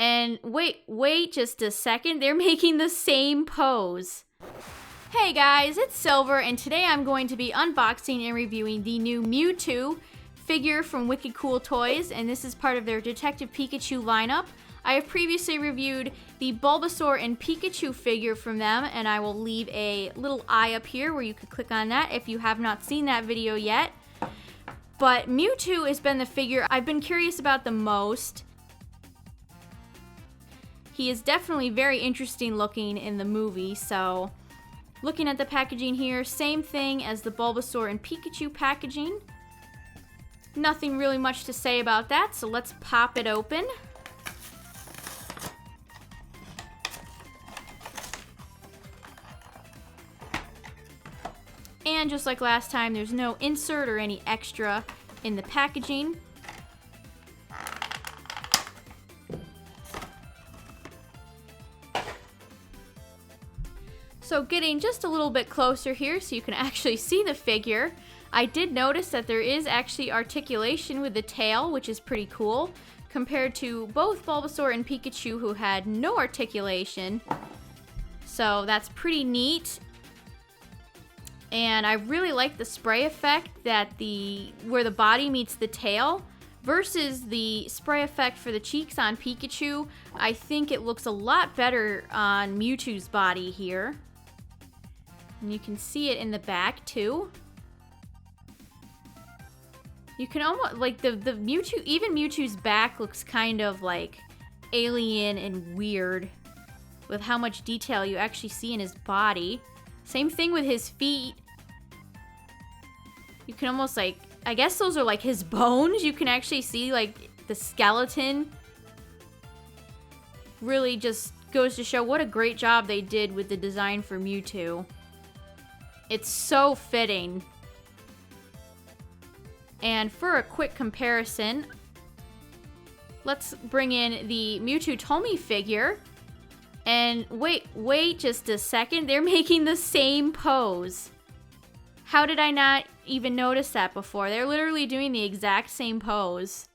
And wait just a second, they're making the same pose. Hey guys, it's Silver, and today I'm going to be unboxing and reviewing the new Mewtwo figure from Wicked Cool Toys, and this is part of their Detective Pikachu lineup. I have previously reviewed the Bulbasaur and Pikachu figure from them, and I will leave a little eye up here where you could click on that if you have not seen that video yet. But Mewtwo has been the figure I've been curious about the most. He is definitely very interesting looking in the movie, so looking at the packaging here, same thing as the Bulbasaur and Pikachu packaging. Nothing really much to say about that, so let's pop it open. And just like last time, there's no insert or any extra in the packaging. So getting just a little bit closer here so you can actually see the figure, I did notice that there is actually articulation with the tail, which is pretty cool, compared to both Bulbasaur and Pikachu who had no articulation. So that's pretty neat. And I really like the spray effect that where the body meets the tail versus the spray effect for the cheeks on Pikachu. I think it looks a lot better on Mewtwo's body here. And you can see it in the back too. You can almost, like the Mewtwo, even Mewtwo's back looks kind of like alien and weird with how much detail you actually see in his body. Same thing with his feet. You can almost like, I guess those are like his bones. You can actually see like the skeleton. Really just goes to show what a great job they did with the design for Mewtwo. It's so fitting. And for a quick comparison, let's bring in the Mewtwo Tomy figure. And wait just a second, they're making the same pose. How did I not even notice that before? They're literally doing the exact same pose.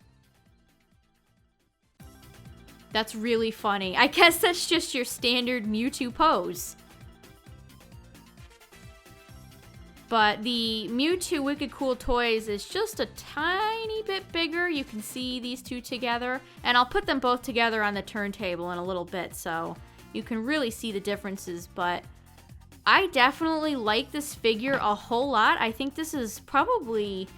That's really funny. I guess that's just your standard Mewtwo pose. But the Mewtwo Wicked Cool Toys is just a tiny bit bigger. You can see these two together. And I'll put them both together on the turntable in a little bit, so you can really see the differences. But I definitely like this figure a whole lot. I think this is probably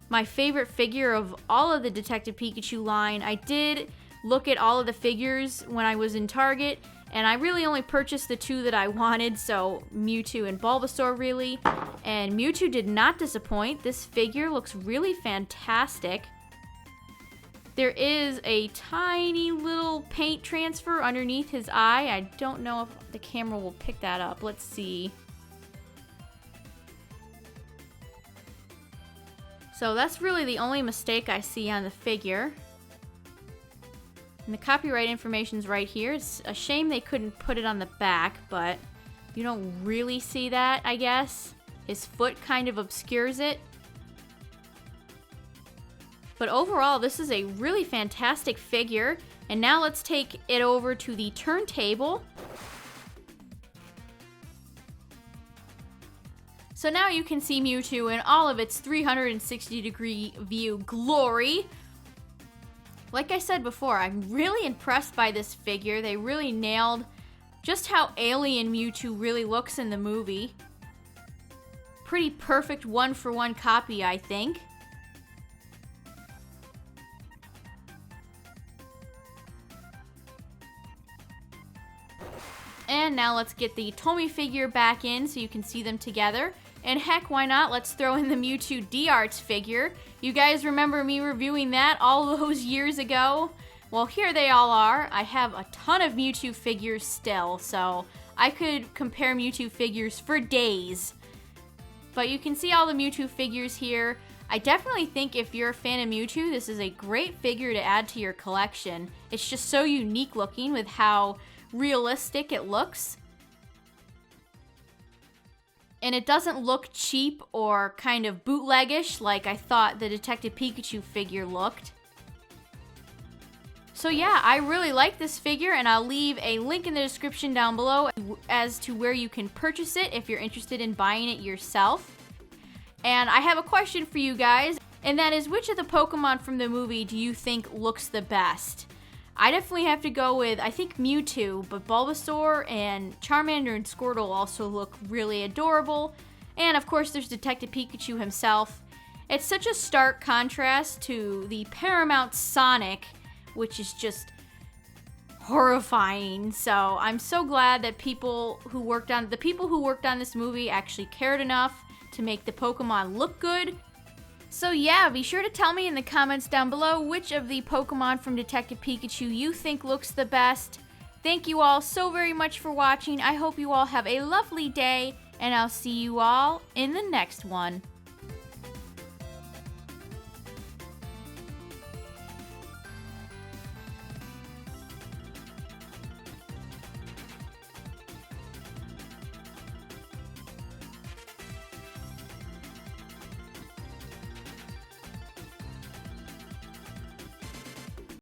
my favorite figure of all of the Detective Pikachu line. I did look at all of the figures when I was in Target, and I really only purchased the two that I wanted, so Mewtwo and Bulbasaur really. And Mewtwo did not disappoint. This figure looks really fantastic. There is a tiny little paint transfer underneath his eye. I don't know if the camera will pick that up. Let's see. So that's really the only mistake I see on the figure. And the copyright information's right here. It's a shame they couldn't put it on the back, but you don't really see that, I guess. His foot kind of obscures it. But overall, this is a really fantastic figure. And now let's take it over to the turntable. So now you can see Mewtwo in all of its 360-degree view glory. Like I said before, I'm really impressed by this figure. They really nailed just how alien Mewtwo really looks in the movie. Pretty perfect one-for-one copy, I think. And now let's get the Tomy figure back in so you can see them together. And heck, why not? Let's throw in the Mewtwo D-Arts figure. You guys remember me reviewing that all those years ago? Well, here they all are. I have a ton of Mewtwo figures still, so I could compare Mewtwo figures for days. But you can see all the Mewtwo figures here. I definitely think if you're a fan of Mewtwo, this is a great figure to add to your collection. It's just so unique looking with how realistic it looks. And it doesn't look cheap or kind of bootleggish like I thought the Detective Pikachu figure looked. So yeah, I really like this figure, and I'll leave a link in the description down below as to where you can purchase it if you're interested in buying it yourself. And I have a question for you guys, and that is, which of the Pokemon from the movie do you think looks the best? I definitely have to go with, I think, Mewtwo, but Bulbasaur and Charmander and Squirtle also look really adorable. And of course, there's Detective Pikachu himself. It's such a stark contrast to the Paramount Sonic, which is just horrifying. So I'm so glad that the people who worked on this movie actually cared enough to make the Pokemon look good. So yeah, be sure to tell me in the comments down below which of the Pokemon from Detective Pikachu you think looks the best. Thank you all so very much for watching. I hope you all have a lovely day, and I'll see you all in the next one.